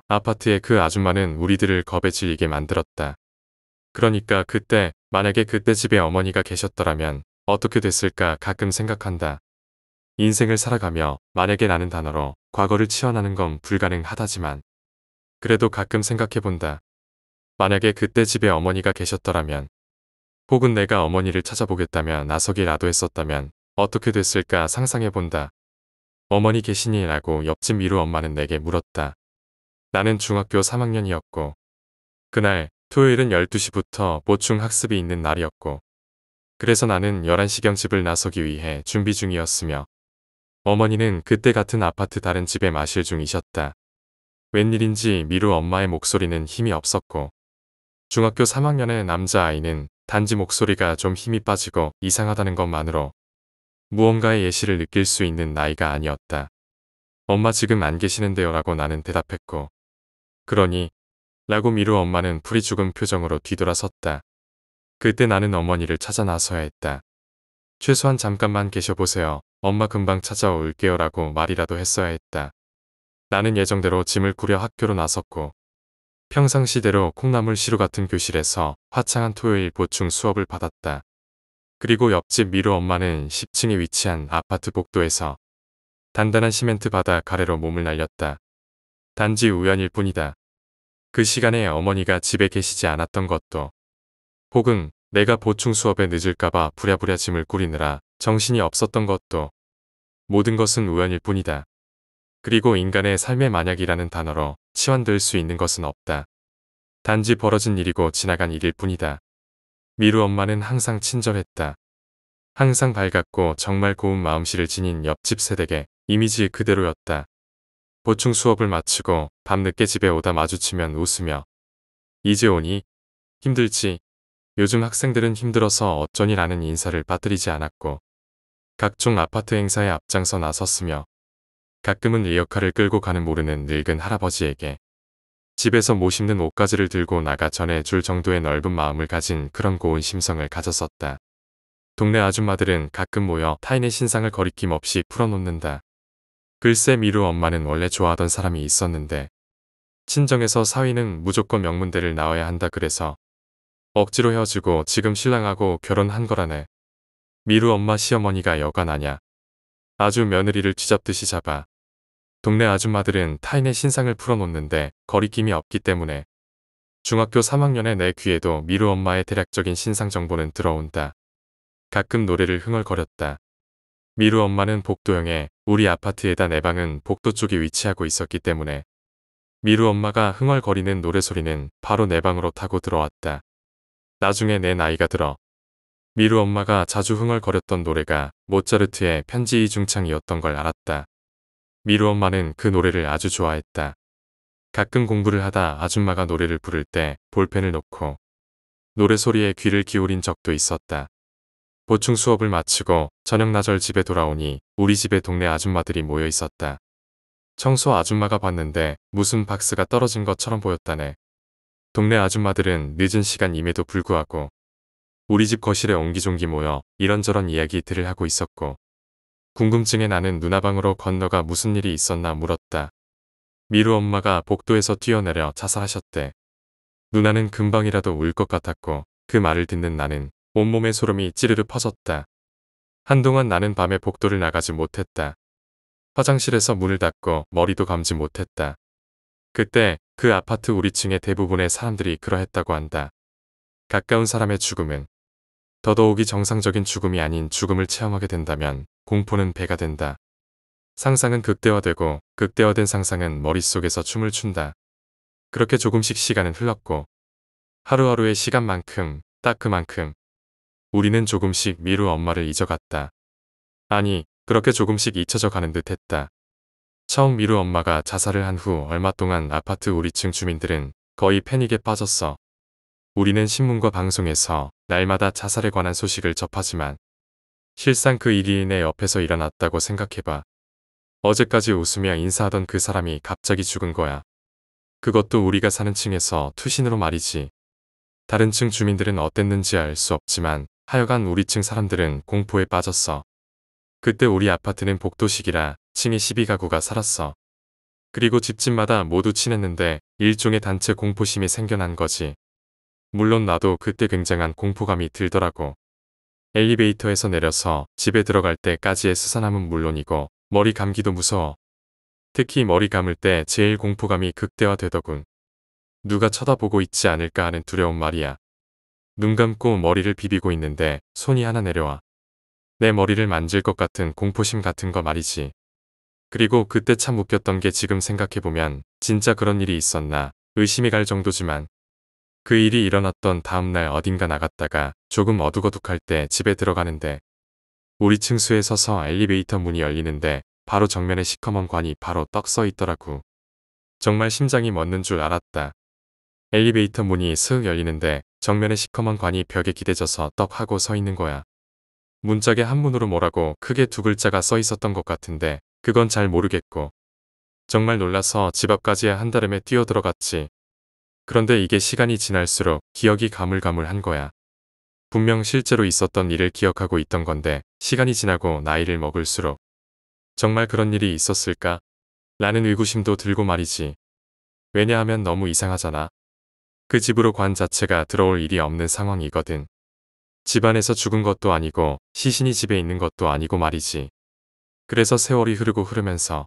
아파트의 그 아줌마는 우리들을 겁에 질리게 만들었다. 그러니까 만약에 그때 집에 어머니가 계셨더라면 어떻게 됐을까 가끔 생각한다. 인생을 살아가며 만약에 라는 단어로 과거를 치환하는 건 불가능하다지만 그래도 가끔 생각해본다. 만약에 그때 집에 어머니가 계셨더라면 혹은 내가 어머니를 찾아보겠다며 나서기라도 했었다면 어떻게 됐을까 상상해본다. 어머니 계시니? 라고 옆집 미루 엄마는 내게 물었다. 나는 중학교 3학년이었고 그날 토요일은 12시부터 보충 학습이 있는 날이었고 그래서 나는 11시경 집을 나서기 위해 준비 중이었으며 어머니는 그때 같은 아파트 다른 집에 마실 중이셨다. 웬일인지 미루 엄마의 목소리는 힘이 없었고 중학교 3학년의 남자아이는 단지 목소리가 좀 힘이 빠지고 이상하다는 것만으로 무언가의 예시를 느낄 수 있는 나이가 아니었다. 엄마 지금 안 계시는데요 라고 나는 대답했고 그러니? 라고 미루 엄마는 풀이 죽은 표정으로 뒤돌아섰다. 그때 나는 어머니를 찾아 나서야 했다. 최소한 잠깐만 계셔보세요. 엄마 금방 찾아올게요 라고 말이라도 했어야 했다. 나는 예정대로 짐을 꾸려 학교로 나섰고 평상시대로 콩나물 시루 같은 교실에서 화창한 토요일 보충 수업을 받았다. 그리고 옆집 미루 엄마는 10층에 위치한 아파트 복도에서 단단한 시멘트 바닥 아래로 몸을 날렸다. 단지 우연일 뿐이다. 그 시간에 어머니가 집에 계시지 않았던 것도 혹은 내가 보충 수업에 늦을까봐 부랴부랴 짐을 꾸리느라 정신이 없었던 것도 모든 것은 우연일 뿐이다. 그리고 인간의 삶의 만약이라는 단어로 치환될 수 있는 것은 없다. 단지 벌어진 일이고 지나간 일일 뿐이다. 미루 엄마는 항상 친절했다. 항상 밝았고 정말 고운 마음씨를 지닌 옆집 세댁의 이미지 그대로였다. 보충 수업을 마치고 밤늦게 집에 오다 마주치면 웃으며 이제 오니? 힘들지? 요즘 학생들은 힘들어서 어쩌니 라는 인사를 빠뜨리지 않았고 각종 아파트 행사에 앞장서 나섰으며 가끔은 리어카를 끌고 가는 모르는 늙은 할아버지에게 집에서 못 입는 옷가지를 들고 나가 전해줄 정도의 넓은 마음을 가진 그런 고운 심성을 가졌었다. 동네 아줌마들은 가끔 모여 타인의 신상을 거리낌 없이 풀어놓는다. 글쎄 미루 엄마는 원래 좋아하던 사람이 있었는데 친정에서 사위는 무조건 명문대를 나와야 한다 그래서 억지로 헤어지고 지금 신랑하고 결혼한 거라네. 미루 엄마 시어머니가 여간 아냐. 아주 며느리를 쥐잡듯이 잡아. 동네 아줌마들은 타인의 신상을 풀어놓는데 거리낌이 없기 때문에 중학교 3학년의 내 귀에도 미루 엄마의 대략적인 신상 정보는 들어온다. 가끔 노래를 흥얼거렸다. 미루 엄마는 복도형에 우리 아파트에다 내 방은 복도 쪽에 위치하고 있었기 때문에 미루 엄마가 흥얼거리는 노래소리는 바로 내 방으로 타고 들어왔다. 나중에 내 나이가 들어 미루 엄마가 자주 흥얼거렸던 노래가 모차르트의 편지 이중창이었던 걸 알았다. 미루 엄마는 그 노래를 아주 좋아했다. 가끔 공부를 하다 아줌마가 노래를 부를 때 볼펜을 놓고 노래소리에 귀를 기울인 적도 있었다. 보충 수업을 마치고 저녁나절 집에 돌아오니 우리 집에 동네 아줌마들이 모여 있었다. 청소 아줌마가 봤는데 무슨 박스가 떨어진 것처럼 보였다네. 동네 아줌마들은 늦은 시간임에도 불구하고 우리 집 거실에 옹기종기 모여 이런저런 이야기들을 하고 있었고 궁금증에 나는 누나 방으로 건너가 무슨 일이 있었나 물었다. 미루 엄마가 복도에서 뛰어내려 자살하셨대. 누나는 금방이라도 울 것 같았고 그 말을 듣는 나는 온몸에 소름이 찌르르 퍼졌다. 한동안 나는 밤에 복도를 나가지 못했다. 화장실에서 문을 닫고 머리도 감지 못했다. 그때 그 아파트 우리층의 대부분의 사람들이 그러했다고 한다. 가까운 사람의 죽음은 더더욱이 정상적인 죽음이 아닌 죽음을 체험하게 된다면 공포는 배가 된다. 상상은 극대화되고 극대화된 상상은 머릿속에서 춤을 춘다. 그렇게 조금씩 시간은 흘렀고 하루하루의 시간만큼 딱 그만큼 우리는 조금씩 미루 엄마를 잊어갔다. 아니 그렇게 조금씩 잊혀져 가는 듯 했다. 처음 미루 엄마가 자살을 한 후 얼마 동안 아파트 우리층 주민들은 거의 패닉에 빠졌어. 우리는 신문과 방송에서 날마다 자살에 관한 소식을 접하지만 실상 그 일이 내 옆에서 일어났다고 생각해봐. 어제까지 웃으며 인사하던 그 사람이 갑자기 죽은 거야. 그것도 우리가 사는 층에서 투신으로 말이지. 다른 층 주민들은 어땠는지 알 수 없지만 하여간 우리 층 사람들은 공포에 빠졌어. 그때 우리 아파트는 복도식이라 층에 12가구가 살았어. 그리고 집집마다 모두 친했는데 일종의 단체 공포심이 생겨난 거지. 물론 나도 그때 굉장한 공포감이 들더라고. 엘리베이터에서 내려서 집에 들어갈 때까지의 스산함은 물론이고 머리 감기도 무서워. 특히 머리 감을 때 제일 공포감이 극대화되더군. 누가 쳐다보고 있지 않을까 하는 두려움 말이야. 눈 감고 머리를 비비고 있는데 손이 하나 내려와. 내 머리를 만질 것 같은 공포심 같은 거 말이지. 그리고 그때 참 웃겼던 게 지금 생각해보면 진짜 그런 일이 있었나 의심이 갈 정도지만 그 일이 일어났던 다음날 어딘가 나갔다가 조금 어둑어둑할 때 집에 들어가는데 우리 층수에 서서 엘리베이터 문이 열리는데 바로 정면에 시커먼 관이 바로 떡 서 있더라고. 정말 심장이 멎는 줄 알았다. 엘리베이터 문이 슥 열리는데 정면에 시커먼 관이 벽에 기대져서 떡 하고 서 있는 거야. 문짝에 한문으로 뭐라고 크게 두 글자가 써 있었던 것 같은데 그건 잘 모르겠고 정말 놀라서 집 앞까지 한달음에 뛰어들어갔지. 그런데 이게 시간이 지날수록 기억이 가물가물한 거야. 분명 실제로 있었던 일을 기억하고 있던 건데 시간이 지나고 나이를 먹을수록 정말 그런 일이 있었을까? 라는 의구심도 들고 말이지. 왜냐하면 너무 이상하잖아. 그 집으로 관 자체가 들어올 일이 없는 상황이거든. 집안에서 죽은 것도 아니고 시신이 집에 있는 것도 아니고 말이지. 그래서 세월이 흐르고 흐르면서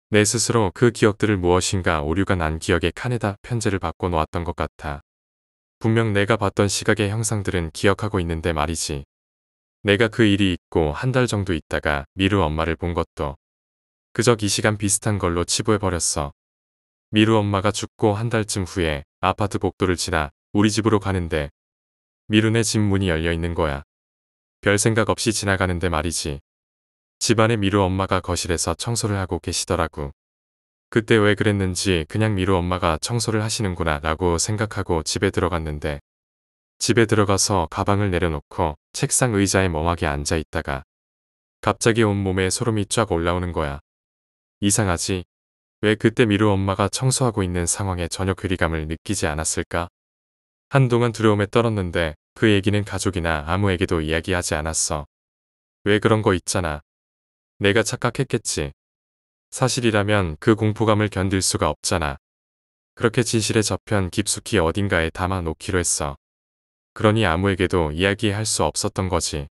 내 스스로 그 기억들을 무엇인가 오류가 난 기억의 칸에다 편지를 바꿔 놓았던 것 같아. 분명 내가 봤던 시각의 형상들은 기억하고 있는데 말이지. 내가 그 일이 있고 한 달 정도 있다가 미루 엄마를 본 것도 그저 이 시간 비슷한 걸로 치부해버렸어. 미루 엄마가 죽고 한 달쯤 후에 아파트 복도를 지나 우리 집으로 가는데 미루네 집 문이 열려 있는 거야. 별 생각 없이 지나가는데 말이지. 집안에 미루 엄마가 거실에서 청소를 하고 계시더라고. 그때 왜 그랬는지 그냥 미루 엄마가 청소를 하시는구나 라고 생각하고 집에 들어갔는데 집에 들어가서 가방을 내려놓고 책상 의자에 멍하게 앉아 있다가 갑자기 온몸에 소름이 쫙 올라오는 거야. 이상하지? 왜 그때 미루 엄마가 청소하고 있는 상황에 전혀 괴리감을 느끼지 않았을까? 한동안 두려움에 떨었는데 그 얘기는 가족이나 아무에게도 이야기하지 않았어. 왜 그런 거 있잖아. 내가 착각했겠지. 사실이라면 그 공포감을 견딜 수가 없잖아. 그렇게 진실의 저편 깊숙이 어딘가에 담아 놓기로 했어. 그러니 아무에게도 이야기할 수 없었던 거지.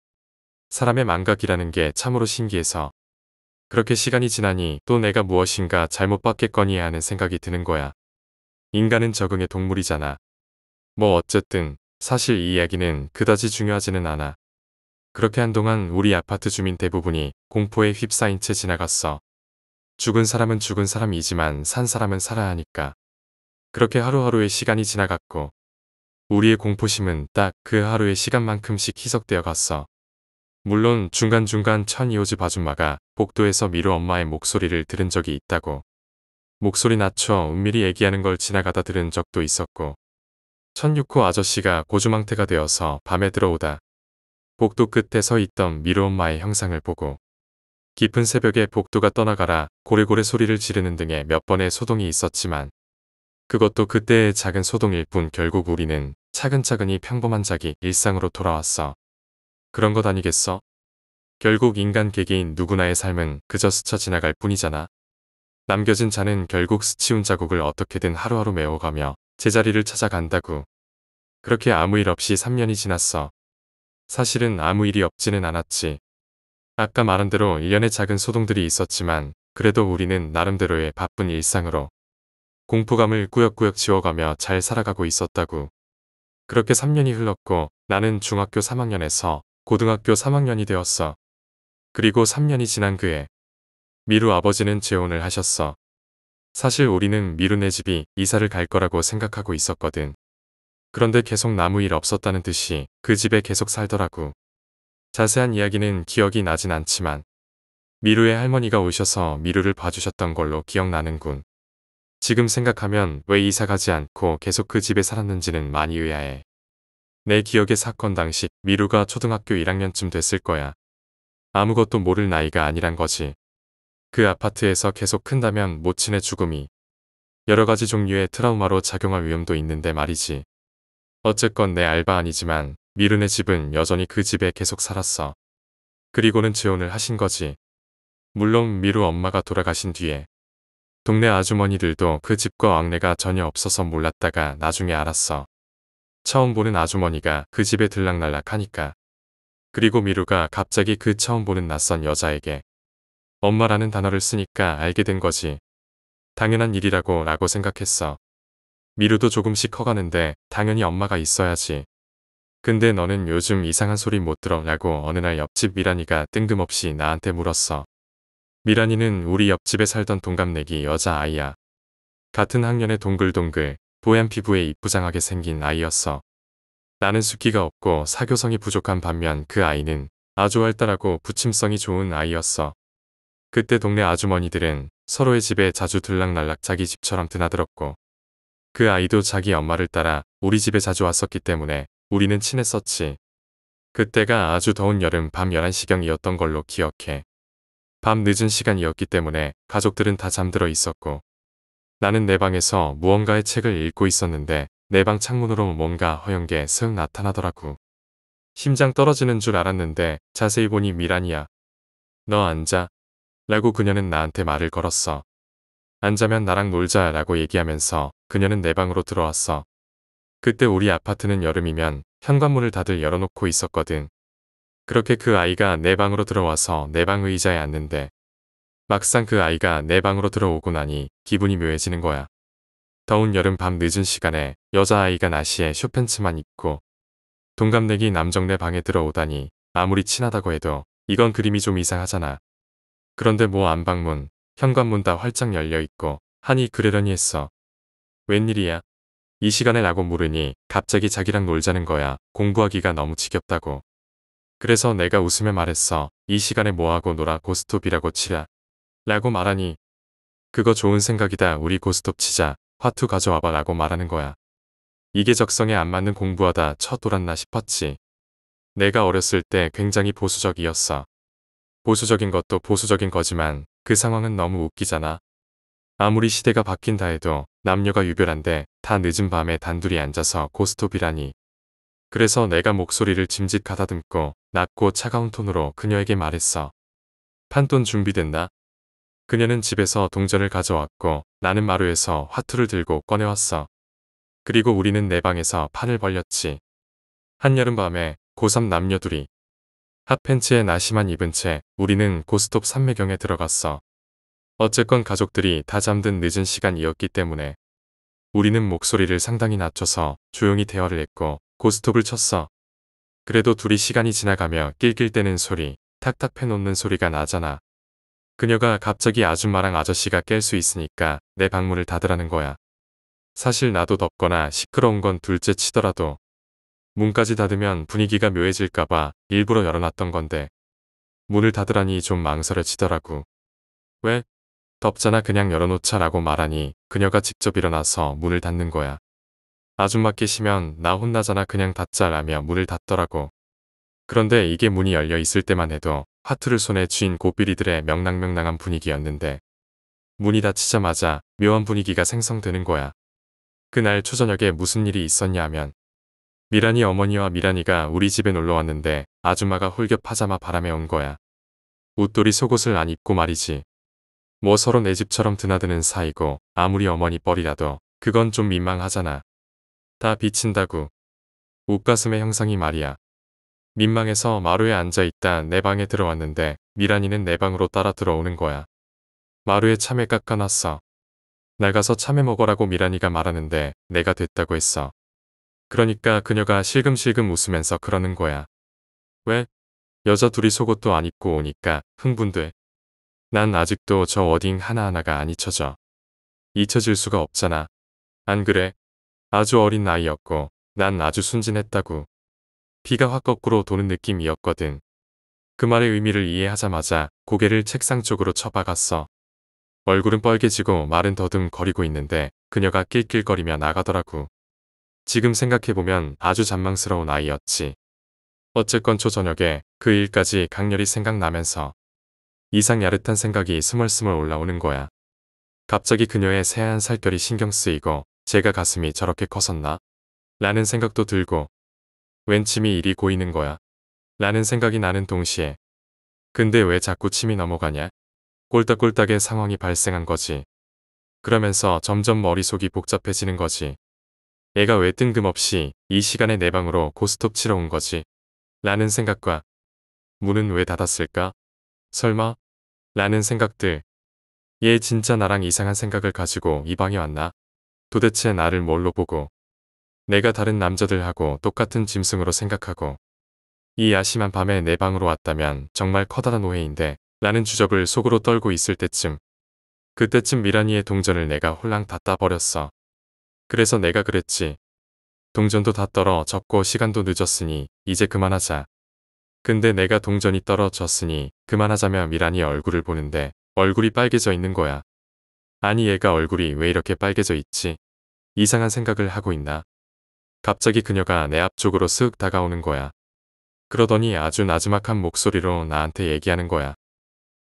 사람의 망각이라는 게 참으로 신기해서 그렇게 시간이 지나니 또 내가 무엇인가 잘못 봤겠거니 하는 생각이 드는 거야. 인간은 적응의 동물이잖아. 뭐 어쨌든 사실 이 이야기는 그다지 중요하지는 않아. 그렇게 한동안 우리 아파트 주민 대부분이 공포에 휩싸인 채 지나갔어. 죽은 사람은 죽은 사람이지만 산 사람은 살아야 하니까. 그렇게 하루하루의 시간이 지나갔고 우리의 공포심은 딱 그 하루의 시간만큼씩 희석되어 갔어. 물론 중간중간 천이오즈 아줌마가 복도에서 미루 엄마의 목소리를 들은 적이 있다고. 목소리 낮춰 은밀히 얘기하는 걸 지나가다 들은 적도 있었고 1006호 아저씨가 고주망태가 되어서 밤에 들어오다 복도 끝에 서 있던 미루 엄마의 형상을 보고 깊은 새벽에 복도가 떠나가라 고래고래 소리를 지르는 등의 몇 번의 소동이 있었지만 그것도 그때의 작은 소동일 뿐 결국 우리는 차근차근히 평범한 자기 일상으로 돌아왔어. 그런 것 아니겠어? 결국 인간 개개인 누구나의 삶은 그저 스쳐 지나갈 뿐이잖아. 남겨진 자는 결국 스치운 자국을 어떻게든 하루하루 메워가며 제자리를 찾아간다고. 그렇게 아무 일 없이 3년이 지났어. 사실은 아무 일이 없지는 않았지. 아까 말한 대로 일련의 작은 소동들이 있었지만 그래도 우리는 나름대로의 바쁜 일상으로 공포감을 꾸역꾸역 지워가며 잘 살아가고 있었다고. 그렇게 3년이 흘렀고 나는 중학교 3학년에서 고등학교 3학년이 되었어. 그리고 3년이 지난 그해 미루 아버지는 재혼을 하셨어. 사실 우리는 미루네 집이 이사를 갈 거라고 생각하고 있었거든. 그런데 계속 아무 일 없었다는 듯이 그 집에 계속 살더라고. 자세한 이야기는 기억이 나진 않지만 미루의 할머니가 오셔서 미루를 봐주셨던 걸로 기억나는군. 지금 생각하면 왜 이사 가지 않고 계속 그 집에 살았는지는 많이 의아해. 내 기억의 사건 당시 미루가 초등학교 1학년쯤 됐을 거야. 아무것도 모를 나이가 아니란 거지. 그 아파트에서 계속 큰다면 모친의 죽음이 여러 가지 종류의 트라우마로 작용할 위험도 있는데 말이지. 어쨌건 내 알바 아니지만 미루네 집은 여전히 그 집에 계속 살았어. 그리고는 재혼을 하신 거지. 물론 미루 엄마가 돌아가신 뒤에 동네 아주머니들도 그 집과 왕래가 전혀 없어서 몰랐다가 나중에 알았어. 처음 보는 아주머니가 그 집에 들락날락 하니까. 그리고 미루가 갑자기 그 처음 보는 낯선 여자에게 엄마라는 단어를 쓰니까 알게 된 거지. 당연한 일이라고 생각했어. 미루도 조금씩 커가는데 당연히 엄마가 있어야지. 근데 너는 요즘 이상한 소리 못 들어? 라고 어느 날 옆집 미란이가 뜬금없이 나한테 물었어. 미란이는 우리 옆집에 살던 동갑내기 여자아이야. 같은 학년에 동글동글 뽀얀 피부에 이쁘장하게 생긴 아이였어. 나는 숫기가 없고 사교성이 부족한 반면 그 아이는 아주 활달하고 부침성이 좋은 아이였어. 그때 동네 아주머니들은 서로의 집에 자주 들락날락 자기 집처럼 드나들었고 그 아이도 자기 엄마를 따라 우리 집에 자주 왔었기 때문에 우리는 친했었지. 그때가 아주 더운 여름 밤 11시경이었던 걸로 기억해. 밤 늦은 시간이었기 때문에 가족들은 다 잠들어 있었고 나는 내 방에서 무언가의 책을 읽고 있었는데 내 방 창문으로 뭔가 허연 게 슥 나타나더라고. 심장 떨어지는 줄 알았는데 자세히 보니 미란이야. 너 앉아. 라고 그녀는 나한테 말을 걸었어. 앉으면 나랑 놀자 라고 얘기하면서 그녀는 내 방으로 들어왔어. 그때 우리 아파트는 여름이면 현관문을 다들 열어놓고 있었거든. 그렇게 그 아이가 내 방으로 들어와서 내 방 의자에 앉는데 막상 그 아이가 내 방으로 들어오고 나니 기분이 묘해지는 거야. 더운 여름 밤 늦은 시간에 여자아이가 나시에 숏팬츠만 입고 동갑내기 남정 내 방에 들어오다니 아무리 친하다고 해도 이건 그림이 좀 이상하잖아. 그런데 뭐 안방문, 현관문 다 활짝 열려있고 하니 그러려니 했어. 웬일이야? 이 시간에 라고 물으니 갑자기 자기랑 놀자는 거야. 공부하기가 너무 지겹다고. 그래서 내가 웃으며 말했어. 이 시간에 뭐하고 놀아 고스톱이라고 치라. 라고 말하니 그거 좋은 생각이다. 우리 고스톱 치자. 화투 가져와봐 라고 말하는 거야. 이게 적성에 안 맞는 공부하다 쳐돌았나 싶었지. 내가 어렸을 때 굉장히 보수적이었어. 보수적인 것도 보수적인 거지만 그 상황은 너무 웃기잖아. 아무리 시대가 바뀐다 해도 남녀가 유별한데 다 늦은 밤에 단둘이 앉아서 고스톱이라니. 그래서 내가 목소리를 짐짓 가다듬고 낮고 차가운 톤으로 그녀에게 말했어. 판돈 준비됐나? 그녀는 집에서 동전을 가져왔고 나는 마루에서 화투를 들고 꺼내왔어. 그리고 우리는 내 방에서 판을 벌렸지. 한여름밤에 고3 남녀 둘이 핫팬츠에 나시만 입은 채 우리는 고스톱 삼매경에 들어갔어. 어쨌건 가족들이 다 잠든 늦은 시간이었기 때문에 우리는 목소리를 상당히 낮춰서 조용히 대화를 했고 고스톱을 쳤어. 그래도 둘이 시간이 지나가며 낄낄대는 소리, 탁탁 패놓는 소리가 나잖아. 그녀가 갑자기 아줌마랑 아저씨가 깰 수 있으니까 내 방문을 닫으라는 거야. 사실 나도 덥거나 시끄러운 건 둘째 치더라도 문까지 닫으면 분위기가 묘해질까봐 일부러 열어놨던 건데 문을 닫으라니 좀 망설여지더라고. 왜? 덥잖아 그냥 열어놓자 라고 말하니 그녀가 직접 일어나서 문을 닫는 거야. 아줌마 깨시면 나 혼나잖아 그냥 닫자 라며 문을 닫더라고. 그런데 이게 문이 열려 있을 때만 해도 화투를 손에 쥔 고삐리들의 명랑명랑한 분위기였는데 문이 닫히자마자 묘한 분위기가 생성되는 거야. 그날 초저녁에 무슨 일이 있었냐 하면 미란이 어머니와 미란이가 우리 집에 놀러 왔는데 아줌마가 홀겹 파자마 바람에 온 거야. 웃돌이 속옷을 안 입고 말이지. 뭐 서로 내 집처럼 드나드는 사이고 아무리 어머니 뻘이라도 그건 좀 민망하잖아. 다 비친다고. 웃가슴의 형상이 말이야. 민망해서 마루에 앉아있다 내 방에 들어왔는데 미란이는 내 방으로 따라 들어오는 거야. 마루에 참외 깎아놨어. 나가서 참외 먹으라고 미란이가 말하는데 내가 됐다고 했어. 그러니까 그녀가 실금실금 웃으면서 그러는 거야. 왜? 여자 둘이 속옷도 안 입고 오니까 흥분돼. 난 아직도 저 워딩 하나하나가 안 잊혀져. 잊혀질 수가 없잖아. 안 그래? 아주 어린 나이였고 난 아주 순진했다고. 피가 확 거꾸로 도는 느낌이었거든. 그 말의 의미를 이해하자마자 고개를 책상 쪽으로 쳐박았어. 얼굴은 빨개지고 말은 더듬거리고 있는데 그녀가 낄낄거리며 나가더라고. 지금 생각해보면 아주 잔망스러운 아이였지. 어쨌건 초저녁에 그 일까지 강렬히 생각나면서 이상 야릇한 생각이 스멀스멀 올라오는 거야. 갑자기 그녀의 새하얀 살결이 신경 쓰이고 제가 가슴이 저렇게 컸었나? 라는 생각도 들고 웬 침이 이리 고이는 거야? 라는 생각이 나는 동시에 근데 왜 자꾸 침이 넘어가냐? 꼴딱꼴딱의 상황이 발생한 거지. 그러면서 점점 머릿속이 복잡해지는 거지. 애가 왜 뜬금없이 이 시간에 내 방으로 고스톱 치러 온 거지? 라는 생각과 문은 왜 닫았을까? 설마? 라는 생각들. 얘 진짜 나랑 이상한 생각을 가지고 이 방에 왔나? 도대체 나를 뭘로 보고 내가 다른 남자들하고 똑같은 짐승으로 생각하고 이 야심한 밤에 내 방으로 왔다면 정말 커다란 오해인데 라는 주접을 속으로 떨고 있을 때쯤 그때쯤 미란이의 동전을 내가 홀랑 다 따버렸어. 그래서 내가 그랬지. 동전도 다 떨어졌고 시간도 늦었으니 이제 그만하자. 근데 내가 동전이 떨어졌으니 그만하자며 미란이 얼굴을 보는데 얼굴이 빨개져 있는 거야. 아니 얘가 얼굴이 왜 이렇게 빨개져 있지? 이상한 생각을 하고 있나? 갑자기 그녀가 내 앞쪽으로 쓱 다가오는 거야. 그러더니 아주 나지막한 목소리로 나한테 얘기하는 거야.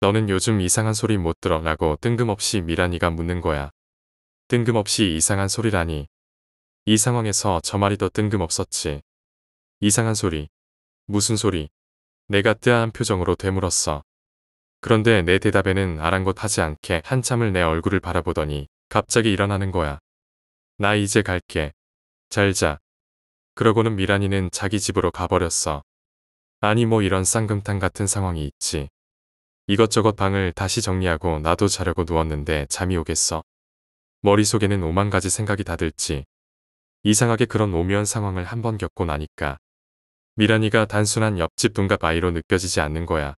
너는 요즘 이상한 소리 못 들어? 라고 뜬금없이 미란이가 묻는 거야. 뜬금없이 이상한 소리라니. 이 상황에서 저 말이 더 뜬금없었지. 이상한 소리. 무슨 소리? 내가 뜨아한 표정으로 되물었어. 그런데 내 대답에는 아랑곳하지 않게 한참을 내 얼굴을 바라보더니 갑자기 일어나는 거야. 나 이제 갈게. 잘 자. 그러고는 미란이는 자기 집으로 가버렸어. 아니 뭐 이런 쌍금탕 같은 상황이 있지. 이것저것 방을 다시 정리하고 나도 자려고 누웠는데 잠이 오겠어. 머릿속에는 오만 가지 생각이 다 들지. 이상하게 그런 오묘한 상황을 한 번 겪고 나니까 미란이가 단순한 옆집 동갑 아이로 느껴지지 않는 거야.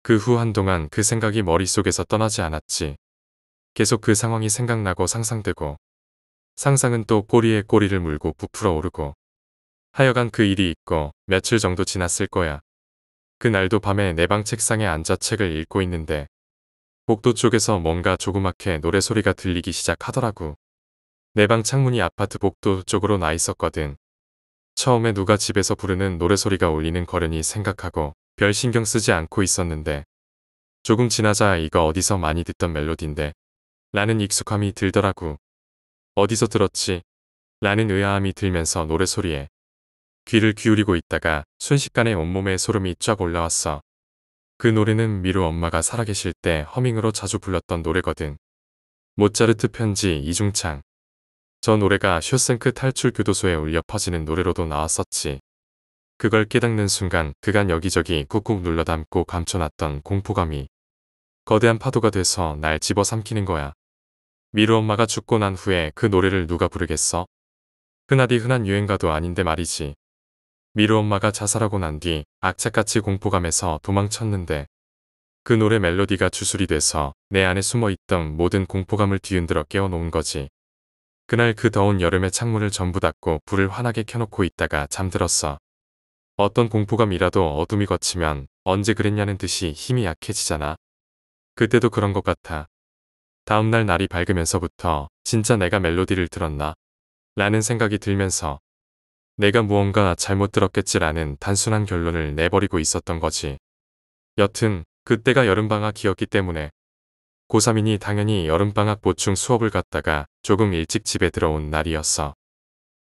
그 후 한동안 그 생각이 머릿속에서 떠나지 않았지. 계속 그 상황이 생각나고 상상되고 상상은 또 꼬리에 꼬리를 물고 부풀어 오르고 하여간 그 일이 있고 며칠 정도 지났을 거야. 그날도 밤에 내 방 책상에 앉아 책을 읽고 있는데 복도 쪽에서 뭔가 조그맣게 노래소리가 들리기 시작하더라고. 내 방 창문이 아파트 복도 쪽으로 나 있었거든. 처음에 누가 집에서 부르는 노래소리가 울리는 거려니 생각하고 별 신경 쓰지 않고 있었는데 조금 지나자 이거 어디서 많이 듣던 멜로디인데 라는 익숙함이 들더라고. 어디서 들었지? 라는 의아함이 들면서 노래소리에 귀를 기울이고 있다가 순식간에 온몸에 소름이 쫙 올라왔어. 그 노래는 미루 엄마가 살아계실 때 허밍으로 자주 불렀던 노래거든. 모차르트 편지 이중창. 저 노래가 쇼생크 탈출 교도소에 울려 퍼지는 노래로도 나왔었지. 그걸 깨닫는 순간 그간 여기저기 꾹꾹 눌러 담고 감춰놨던 공포감이 거대한 파도가 돼서 날 집어삼키는 거야. 미루 엄마가 죽고 난 후에 그 노래를 누가 부르겠어? 흔하디 흔한 유행가도 아닌데 말이지. 미루 엄마가 자살하고 난 뒤 악착같이 공포감에서 도망쳤는데 그 노래 멜로디가 주술이 돼서 내 안에 숨어있던 모든 공포감을 뒤흔들어 깨워놓은 거지. 그날 그 더운 여름에 창문을 전부 닫고 불을 환하게 켜놓고 있다가 잠들었어. 어떤 공포감이라도 어둠이 걷히면 언제 그랬냐는 듯이 힘이 약해지잖아. 그때도 그런 것 같아. 다음날 날이 밝으면서부터 진짜 내가 멜로디를 들었나? 라는 생각이 들면서 내가 무언가 잘못 들었겠지라는 단순한 결론을 내버리고 있었던 거지. 여튼 그때가 여름방학이었기 때문에 고3이니 당연히 여름방학 보충 수업을 갔다가 조금 일찍 집에 들어온 날이었어.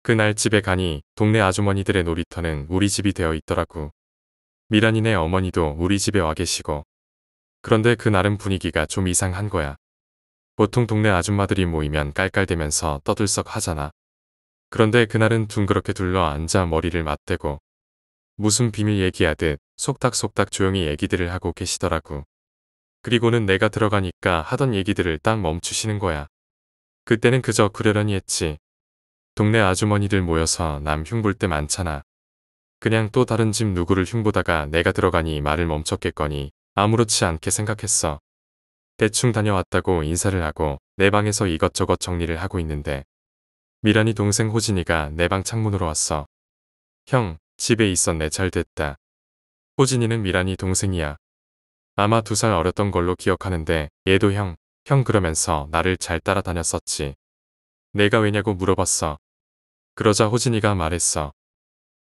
그날 집에 가니 동네 아주머니들의 놀이터는 우리 집이 되어 있더라고. 미란이네 어머니도 우리 집에 와 계시고. 그런데 그날은 분위기가 좀 이상한 거야. 보통 동네 아줌마들이 모이면 깔깔대면서 떠들썩 하잖아. 그런데 그날은 둥그렇게 둘러 앉아 머리를 맞대고 무슨 비밀 얘기하듯 속닥속닥 조용히 얘기들을 하고 계시더라고. 그리고는 내가 들어가니까 하던 얘기들을 딱 멈추시는 거야. 그때는 그저 그러려니 했지. 동네 아주머니들 모여서 남 흉볼 때 많잖아. 그냥 또 다른 집 누구를 흉보다가 내가 들어가니 말을 멈췄겠거니 아무렇지 않게 생각했어. 대충 다녀왔다고 인사를 하고 내 방에서 이것저것 정리를 하고 있는데 미란이 동생 호진이가 내 방 창문으로 왔어. 형, 집에 있었네. 잘 됐다. 호진이는 미란이 동생이야. 아마 2살 어렸던 걸로 기억하는데 얘도 형 그러면서 나를 잘 따라다녔었지. 내가 왜냐고 물어봤어. 그러자 호진이가 말했어.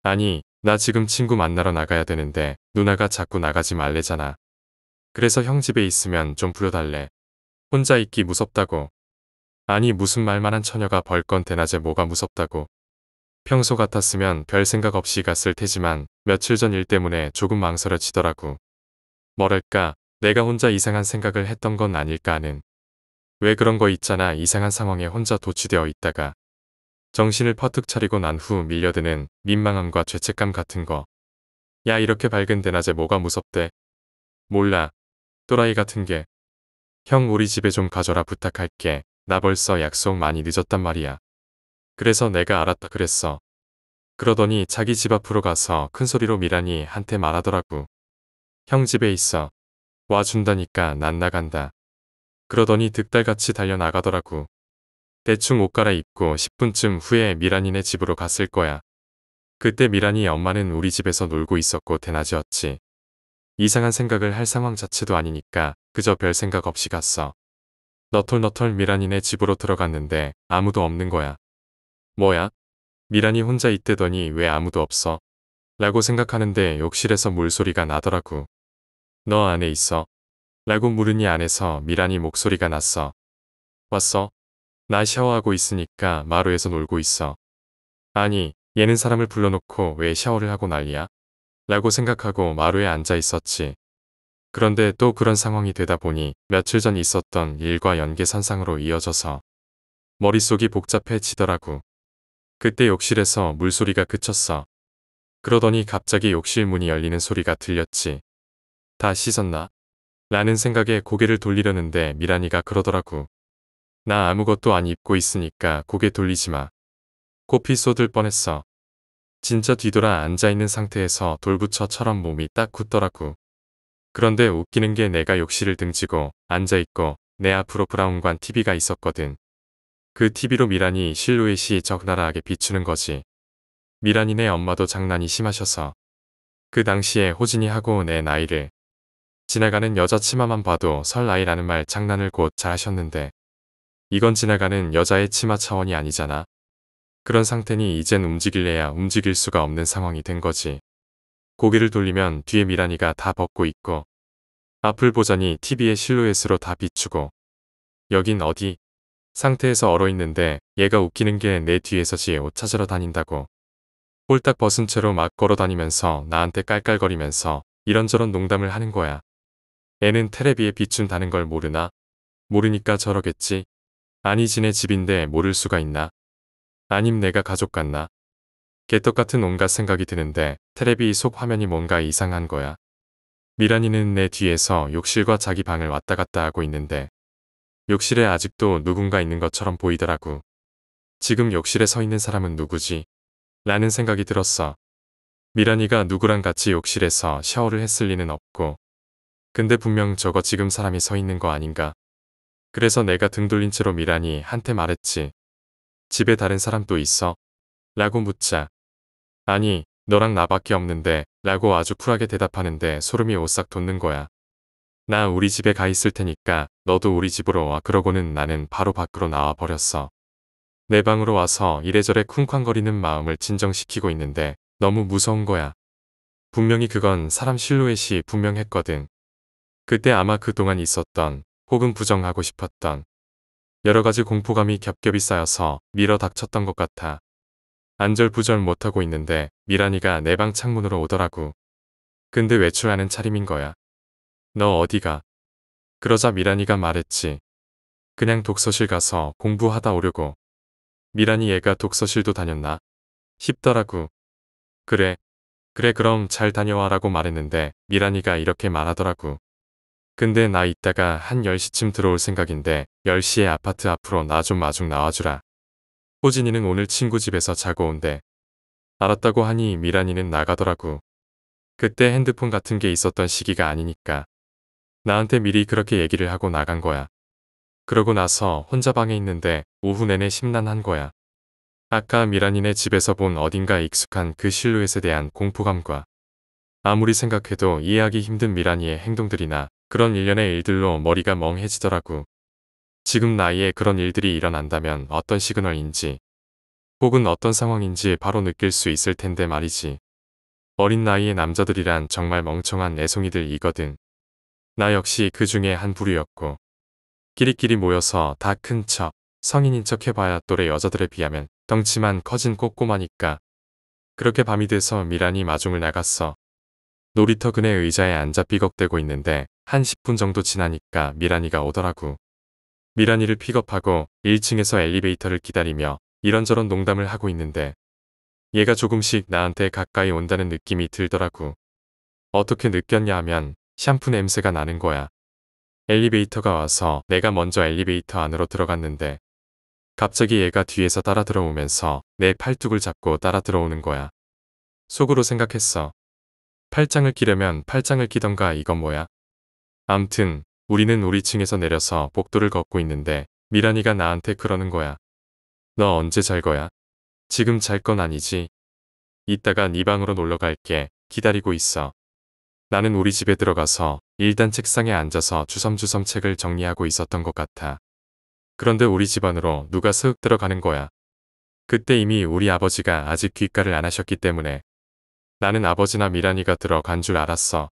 아니, 나 지금 친구 만나러 나가야 되는데 누나가 자꾸 나가지 말래잖아. 그래서 형 집에 있으면 좀 불러달래. 혼자 있기 무섭다고. 아니 무슨 말만한 처녀가 벌건 대낮에 뭐가 무섭다고. 평소 같았으면 별 생각 없이 갔을 테지만 며칠 전 일 때문에 조금 망설여지더라고. 뭐랄까 내가 혼자 이상한 생각을 했던 건 아닐까 하는. 왜 그런 거 있잖아. 이상한 상황에 혼자 도취되어 있다가 정신을 퍼뜩 차리고 난 후 밀려드는 민망함과 죄책감 같은 거. 야, 이렇게 밝은 대낮에 뭐가 무섭대. 몰라. 또라이 같은 게. 형, 우리 집에 좀 가져라 부탁할게. 나 벌써 약속 많이 늦었단 말이야. 그래서 내가 알았다 그랬어. 그러더니 자기 집 앞으로 가서 큰 소리로 미란이 한테 말하더라고. 형 집에 있어. 와준다니까 난 나간다. 그러더니 득달같이 달려나가더라고. 대충 옷 갈아입고 10분쯤 후에 미란이네 집으로 갔을 거야. 그때 미란이 엄마는 우리 집에서 놀고 있었고 대낮이었지. 이상한 생각을 할 상황 자체도 아니니까 그저 별 생각 없이 갔어. 너털너털 미란이네 집으로 들어갔는데 아무도 없는 거야. 뭐야? 미란이 혼자 있대더니 왜 아무도 없어? 라고 생각하는데 욕실에서 물소리가 나더라고. 너 안에 있어? 라고 물으니 안에서 미란이 목소리가 났어. 왔어? 나 샤워하고 있으니까 마루에서 놀고 있어. 아니, 얘는 사람을 불러놓고 왜 샤워를 하고 난리야? 라고 생각하고 마루에 앉아 있었지. 그런데 또 그런 상황이 되다 보니 며칠 전 있었던 일과 연계선상으로 이어져서 머릿속이 복잡해지더라고. 그때 욕실에서 물소리가 그쳤어. 그러더니 갑자기 욕실 문이 열리는 소리가 들렸지. 다 씻었나? 라는 생각에 고개를 돌리려는데 미란이가 그러더라고. 나 아무것도 안 입고 있으니까 고개 돌리지 마. 코피 쏟을 뻔했어. 진짜 뒤돌아 앉아있는 상태에서 돌부처처럼 몸이 딱 굳더라고. 그런데 웃기는 게 내가 욕실을 등지고 앉아있고 내 앞으로 브라운관 TV가 있었거든. 그 TV로 미란이 실루엣이 적나라하게 비추는 거지. 미란이네 엄마도 장난이 심하셔서 그 당시에 호진이 하고 내 나이를 지나가는 여자 치마만 봐도 설 나이라는 말 장난을 곧 잘하셨는데 이건 지나가는 여자의 치마 차원이 아니잖아. 그런 상태니 이젠 움직일래야 움직일 수가 없는 상황이 된 거지. 고개를 돌리면 뒤에 미란이가 다 벗고 있고 앞을 보자니 TV의 실루엣으로 다 비추고 여긴 어디? 상태에서 얼어있는데 얘가 웃기는 게 내 뒤에서 지 옷 찾으러 다닌다고. 홀딱 벗은 채로 막 걸어다니면서 나한테 깔깔거리면서 이런저런 농담을 하는 거야. 애는 테레비에 비춘다는 걸 모르나? 모르니까 저러겠지. 아니 지네 집인데 모를 수가 있나? 아님 내가 가족 같나? 개떡같은 온갖 생각이 드는데 테레비 속 화면이 뭔가 이상한 거야. 미란이는 내 뒤에서 욕실과 자기 방을 왔다 갔다 하고 있는데 욕실에 아직도 누군가 있는 것처럼 보이더라고. 지금 욕실에 서 있는 사람은 누구지? 라는 생각이 들었어. 미란이가 누구랑 같이 욕실에서 샤워를 했을 리는 없고 근데 분명 저거 지금 사람이 서 있는 거 아닌가? 그래서 내가 등 돌린 채로 미란이 한테 말했지. 집에 다른 사람 또 있어? 라고 묻자. 아니, 너랑 나밖에 없는데 라고 아주 쿨하게 대답하는데 소름이 오싹 돋는 거야. 나 우리 집에 가 있을 테니까 너도 우리 집으로 와. 그러고는 나는 바로 밖으로 나와 버렸어. 내 방으로 와서 이래저래 쿵쾅거리는 마음을 진정시키고 있는데 너무 무서운 거야. 분명히 그건 사람 실루엣이 분명했거든. 그때 아마 그동안 있었던 혹은 부정하고 싶었던 여러 가지 공포감이 겹겹이 쌓여서 밀어 닥쳤던 것 같아. 안절부절 못하고 있는데 미란이가 내 방 창문으로 오더라고. 근데 외출하는 차림인 거야. 너 어디가? 그러자 미란이가 말했지. 그냥 독서실 가서 공부하다 오려고. 미란이 얘가 독서실도 다녔나? 싶더라고. 그래. 그래 그럼 잘 다녀와라고 말했는데 미란이가 이렇게 말하더라고. 근데 나 이따가 한 10시쯤 들어올 생각인데 10시에 아파트 앞으로 나 좀 마중 나와주라. 호진이는 오늘 친구 집에서 자고 온대. 알았다고 하니 미란이는 나가더라고. 그때 핸드폰 같은 게 있었던 시기가 아니니까. 나한테 미리 그렇게 얘기를 하고 나간 거야. 그러고 나서 혼자 방에 있는데 오후 내내 심란한 거야. 아까 미란이네 집에서 본 어딘가 익숙한 그 실루엣에 대한 공포감과 아무리 생각해도 이해하기 힘든 미란이의 행동들이나 그런 일련의 일들로 머리가 멍해지더라고. 지금 나이에 그런 일들이 일어난다면 어떤 시그널인지 혹은 어떤 상황인지 바로 느낄 수 있을 텐데 말이지. 어린 나이의 남자들이란 정말 멍청한 애송이들이거든. 나 역시 그 중에 한 부류였고 끼리끼리 모여서 다 큰 척, 성인인 척 해봐야 또래 여자들에 비하면 덩치만 커진 꼬꼬마니까. 그렇게 밤이 돼서 미란이 마중을 나갔어. 놀이터 그네 의자에 앉아 삐걱대고 있는데 한 10분 정도 지나니까 미란이가 오더라고. 미란이를 픽업하고 1층에서 엘리베이터를 기다리며 이런저런 농담을 하고 있는데 얘가 조금씩 나한테 가까이 온다는 느낌이 들더라고. 어떻게 느꼈냐 하면 샴푸 냄새가 나는 거야. 엘리베이터가 와서 내가 먼저 엘리베이터 안으로 들어갔는데 갑자기 얘가 뒤에서 따라 들어오면서 내 팔뚝을 잡고 따라 들어오는 거야. 속으로 생각했어. 팔짱을 끼려면 팔짱을 끼던가 이건 뭐야? 암튼 우리는 우리 층에서 내려서 복도를 걷고 있는데 미란이가 나한테 그러는 거야. 너 언제 잘 거야? 지금 잘 건 아니지? 이따가 네 방으로 놀러 갈게. 기다리고 있어. 나는 우리 집에 들어가서 일단 책상에 앉아서 주섬주섬 책을 정리하고 있었던 것 같아. 그런데 우리 집 안으로 누가 슥 들어가는 거야. 그때 이미 우리 아버지가 아직 귀가를 안 하셨기 때문에 나는 아버지나 미란이가 들어간 줄 알았어.